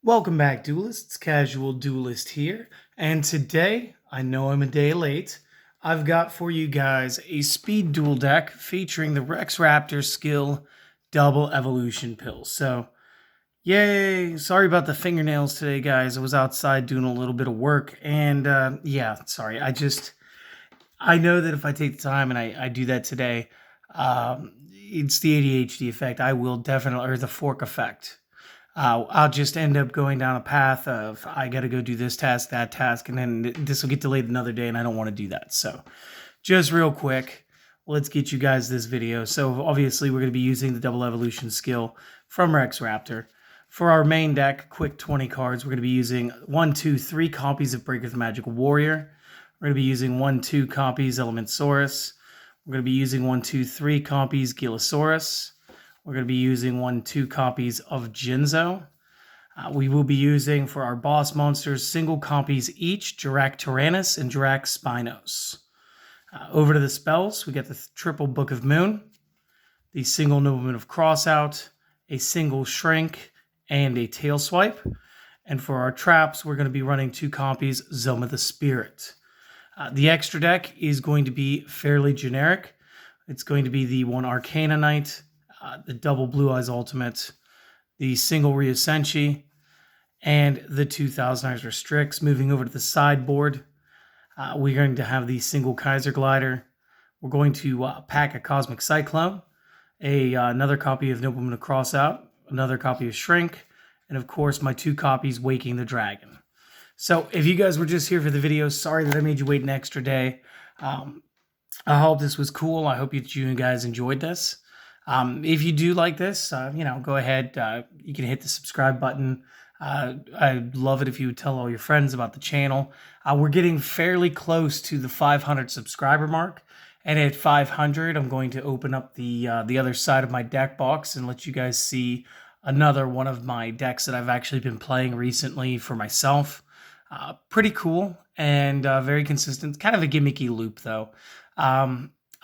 Welcome back, Duelists. Casual Duelist here. And today, I know I'm a day late, I've got for you guys a speed duel deck featuring the Rex Raptor skill double evolution pill. So, yay! Sorry about the fingernails today, guys. I was outside doing a little bit of work. And yeah, sorry. I know that if I take the time and I do that today, it's the ADHD effect. I will definitely, or the fork effect. I'll just end up going down a path of I got to go do this task, that task, and then this will get delayed another day, and I don't want to do that. So, just real quick, let's get you guys this video. So, obviously, we're going to be using the double evolution skill from Rex Raptor. For our main deck, quick 20 cards, we're going to be using 1, 2, 3 copies of Breaker the Magic Warrior. We're going to be using 1, 2 copies Element SAURUS. We're going to be using 1, 2, 3 copies GILASAURUS. We're going to be using 1, 2 copies of JINZO. We will be using for our boss monsters single copies each, Jirac Tyrannus and Jirac Spinos. Over to the spells, we get the triple Book of Moon, the single Nobleman of Crossout, a single Shrink, and a Tail Swipe. And for our traps, we're going to be running 2 copies Zoma the Spirit. The extra deck is going to be fairly generic. It's going to be the 1 Arcana Knight, the double Blue Eyes Ultimate, the single Rhea Senshi, and the 2 Thousand Restricts. Moving over to the sideboard, we're going to have the single Kaiser Glider. We're going to pack a Cosmic Cyclone, another copy of Nobleman of Crossout, another copy of Shrink, and of course my 2 copies Waking the Dragon. So if you guys were just here for the video, sorry that I made you wait an extra day. I hope this was cool. I hope you guys enjoyed this. If you do like this, go ahead. You can hit the subscribe button. I'd love it if you would tell all your friends about the channel. We're getting fairly close to the 500 subscriber mark. And at 500, I'm going to open up the other side of my deck box and let you guys see another one of my decks that I've actually been playing recently for myself. Pretty cool and very consistent. Kind of a gimmicky loop, though.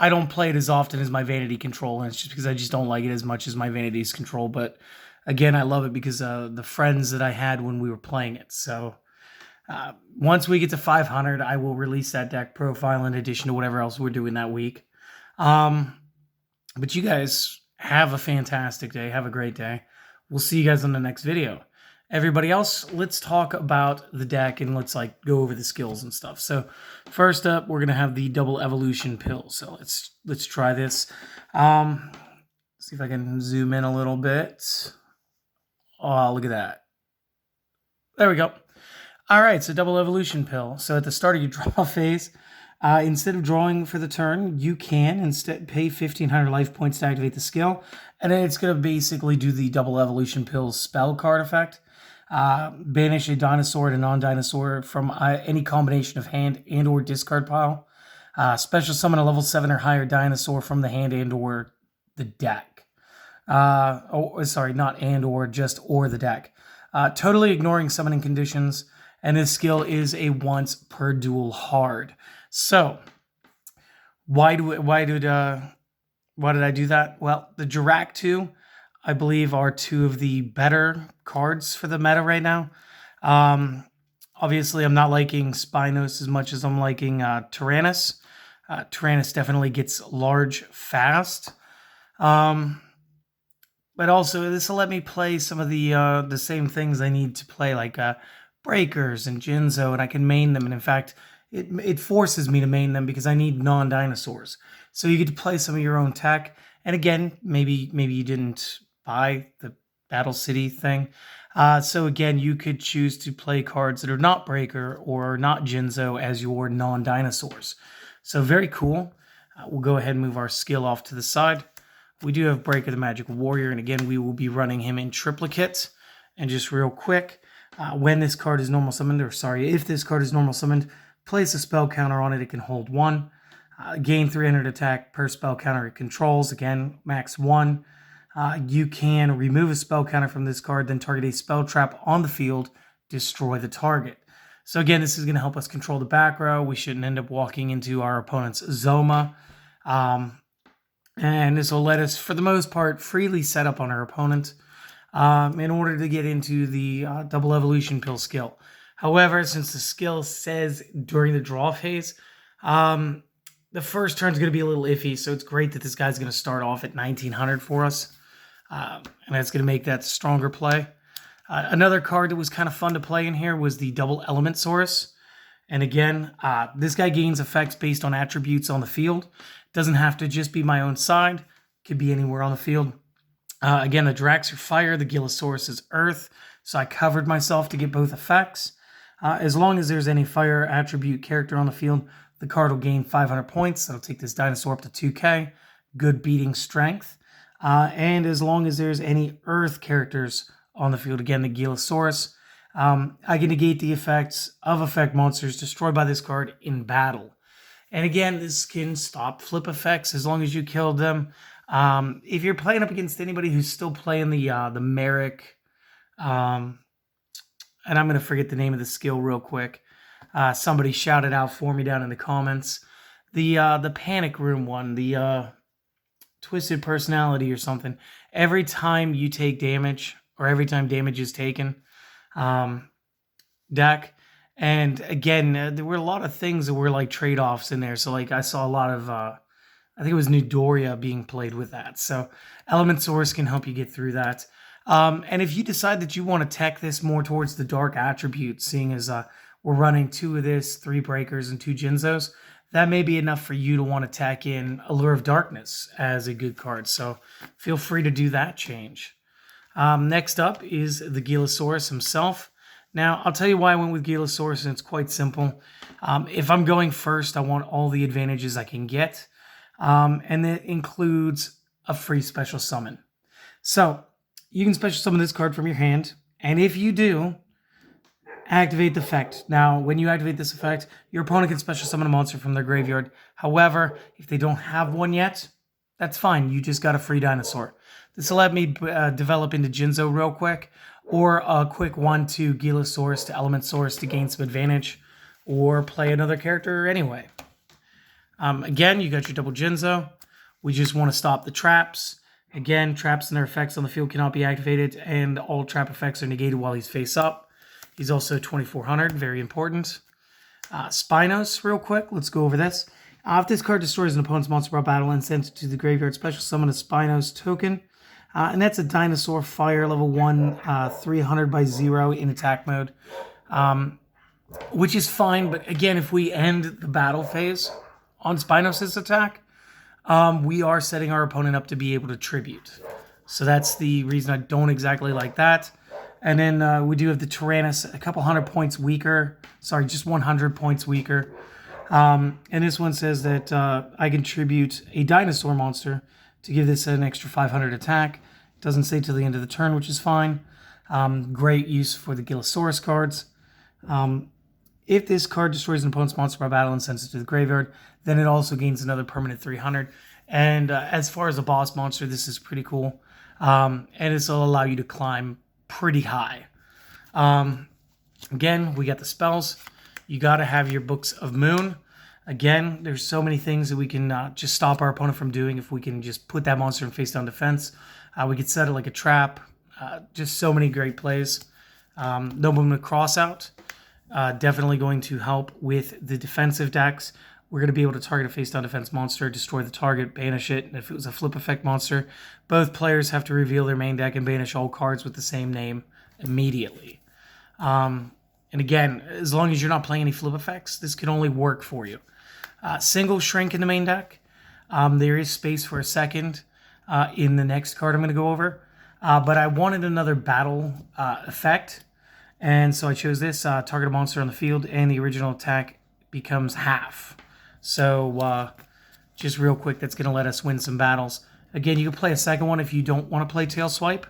I don't play it as often as my Vanity Control, and it's just because I just don't like it as much as my Vanity's Control. But again, I love it because the friends that I had when we were playing it. So once we get to 500, I will release that deck profile in addition to whatever else we're doing that week. But you guys have a fantastic day. Have a great day. We'll see you guys on the next video. Everybody else, let's talk about the deck and let's go over the skills and stuff. So first up, we're gonna have the double evolution pill. So let's try this. See if I can zoom in a little bit. Oh, look at that. There we go. All right, so double evolution pill. So at the start of your draw phase, instead of drawing for the turn, you can instead pay 1,500 life points to activate the skill, and then it's gonna basically do the double evolution pill's spell card effect. Banish a dinosaur and a non-dinosaur from any combination of hand and or discard pile. Special summon a level 7 or higher dinosaur from the hand and or the deck. Sorry, not and or, just or the deck. Totally ignoring summoning conditions, and this skill is a once per duel hard. So, why did I do that? Well, the Jirac 2, I believe, are 2 of the better cards for the meta right now. Obviously, I'm not liking Spinos as much as I'm liking Tyrannus. Tyrannus definitely gets large fast. But also, this will let me play some of the same things I need to play, like Breakers and Jinzo, and I can main them. And in fact, it forces me to main them because I need non-dinosaurs. So you get to play some of your own tech. And again, maybe you didn't buy the Battle City thing. So again, you could choose to play cards that are not Breaker or not Jinzo as your non-dinosaurs. So very cool. We'll go ahead and move our skill off to the side. We do have Breaker the Magic Warrior, and again, we will be running him in triplicate. And just real quick, when this card is normal summoned, if this card is normal summoned, place a spell counter on it. It can hold 1. Gain 300 attack per spell counter it controls. Again, max 1. You can remove a spell counter from this card, then target a spell trap on the field, destroy the target. So again, this is going to help us control the back row. We shouldn't end up walking into our opponent's Zoma. And this will let us, for the most part, freely set up on our opponent. in order to get into the double evolution pill skill. However, since the skill says during the draw phase, the first turn's going to be a little iffy, so it's great that this guy's going to start off at 1900 for us, and that's going to make that stronger play. Another card that was kind of fun to play in here was the double element SAURUS. And again, this guy gains effects based on attributes on the field. Doesn't have to just be my own side. Could be anywhere on the field. Again, the Drax are fire, the GILASAURUS is earth, so I covered myself to get both effects. As long as there's any fire attribute character on the field, the card will gain 500 points. That'll take this dinosaur up to 2k. Good beating strength. And as long as there's any earth characters on the field, again, the GILASAURUS, I can negate the effects of effect monsters destroyed by this card in battle. And again, this can stop flip effects as long as you killed them. If you're playing up against anybody who's still playing the Merrick, and I'm going to forget the name of the skill real quick. Somebody shouted out for me down in the comments. The Panic Room one, the Twisted Personality or something. Every time you take damage, or every time damage is taken, deck. And again, there were a lot of things that were like trade-offs in there. So like I saw a lot of, I think it was Nidoria being played with that. So Element SAURUS can help you get through that. And if you decide that you want to tech this more towards the dark attributes, seeing as we're running 2 of this, 3 breakers, and 2 JINZOs, that may be enough for you to want to tack in Allure of Darkness as a good card. So feel free to do that change. Next up is the GILASAURUS himself. Now, I'll tell you why I went with GILASAURUS, and it's quite simple. If I'm going first, I want all the advantages I can get, and that includes a free special summon. So, you can special summon this card from your hand, and if you do, activate the effect. Now, when you activate this effect, your opponent can special summon a monster from their graveyard. However, if they don't have one yet, that's fine. You just got a free dinosaur. This will let me develop into JINZO real quick, or a quick 1-2 GILASAURUS to Element SAURUS to gain some advantage, or play another character anyway. Again, you got your double JINZO. We just want to stop the traps. Again, traps and their effects on the field cannot be activated, and all trap effects are negated while he's face up. He's also 2400, very important. Spinos, real quick, let's go over this. If this card destroys an opponent's monster by battle and sends it to the graveyard, special summon a Spinos token. And that's a dinosaur fire level 1, 300 by 0 in attack mode. Which is fine, but again, if we end the battle phase on Spinos' attack, we are setting our opponent up to be able to tribute. So that's the reason I don't exactly like that. And then we do have the Tyrannus, a couple hundred points weaker. Sorry, just 100 points weaker. And this one says that I can tribute a dinosaur monster to give this an extra 500 attack. It doesn't say till the end of the turn, which is fine. Great use for the GILASAURUS cards. If this card destroys an opponent's monster by battle and sends it to the graveyard, then it also gains another permanent 300. And as far as a boss monster, this is pretty cool. And this will allow you to climb pretty high. Again, we got the spells. You got to have your Books of Moon. Again, there's so many things that we can just stop our opponent from doing if we can just put that monster in face-down defense. We could set it like a trap. Just so many great plays. No Movement Crossout. Definitely going to help with the defensive decks. We're going to be able to target a face-down defense monster, destroy the target, banish it. And if it was a flip effect monster, both players have to reveal their main deck and banish all cards with the same name immediately. And again, as long as you're not playing any flip effects, this can only work for you. Single Shrink in the main deck. There is space for a second in the next card I'm going to go over. But I wanted another battle effect. And so I chose this. Target a monster on the field and the original attack becomes half. So just real quick, that's going to let us win some battles. Again, you can play a second one if you don't want to play Tail Swipe.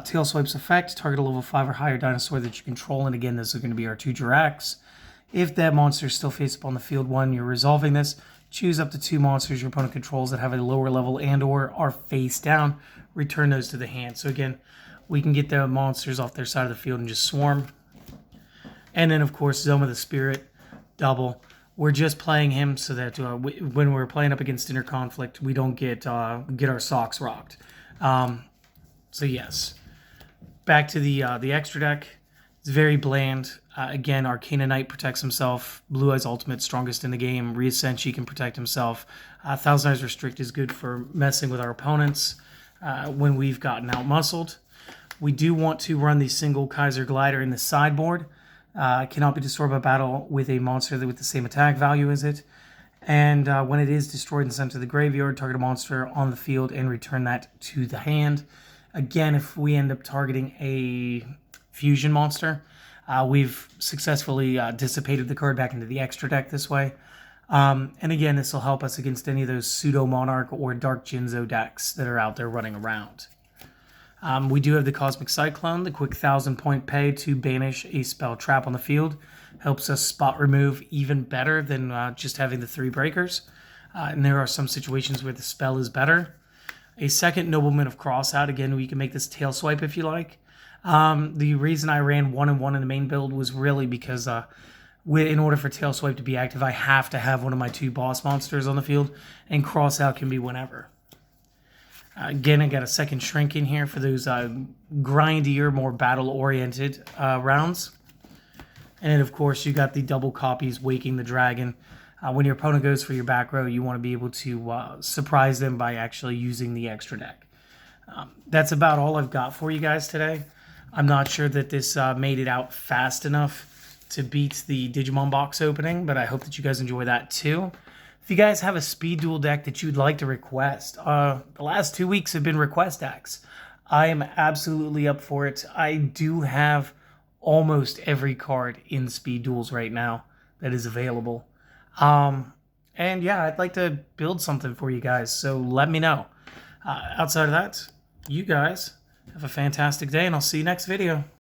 Tail Swipe's effect, target a level 5 or higher dinosaur that you control. And again, this is going to be our 2 Jiracs. If that monster is still face up on the field one, you're resolving this. Choose up to 2 monsters your opponent controls that have a lower level and or are face down. Return those to the hand. So again, we can get the monsters off their side of the field and just swarm. And then, of course, Zoma the Spirit, double. We're just playing him so that when we're playing up against Inner Conflict, we don't get our socks rocked. So yes. back to the extra deck. It's very bland. Again, Arcana Knight protects himself. Blue Eyes Ultimate, strongest in the game. Reascension can protect himself. Thousand Eyes Restrict is good for messing with our opponents when we've gotten out-muscled. We do want to run the single Kaiser Glider in the sideboard. Cannot be destroyed by battle with a monster with the same attack value as it. And when it is destroyed and sent to the graveyard, target a monster on the field and return that to the hand. Again, if we end up targeting a fusion monster, we've successfully dissipated the card back into the extra deck this way. And again, this will help us against any of those Pseudo Monarch or Dark Jinzo decks that are out there running around. We do have the Cosmic Cyclone, the quick 1,000-point pay to banish a spell trap on the field. Helps us spot remove even better than just having the 3 breakers. And there are some situations where the spell is better. A second Nobleman of Crossout. Again, we can make this tail swipe if you like. The reason I ran 1 and 1 in the main build was really because in order for tail swipe to be active, I have to have one of my 2 boss monsters on the field, and Crossout can be whenever. Again, I got a second Shrink in here for those grindier, more battle-oriented rounds. And then, of course, you got the double copies, Waking the Dragon. When your opponent goes for your back row, you want to be able to surprise them by actually using the extra deck. That's about all I've got for you guys today. I'm not sure that this made it out fast enough to beat the Digimon box opening, but I hope that you guys enjoy that too. If you guys have a speed duel deck that you'd like to request, the last 2 weeks have been request decks. I am absolutely up for it. I do have almost every card in speed duels right now that is available. And yeah, I'd like to build something for you guys, so let me know. Outside of that, you guys have a fantastic day, and I'll see you next video.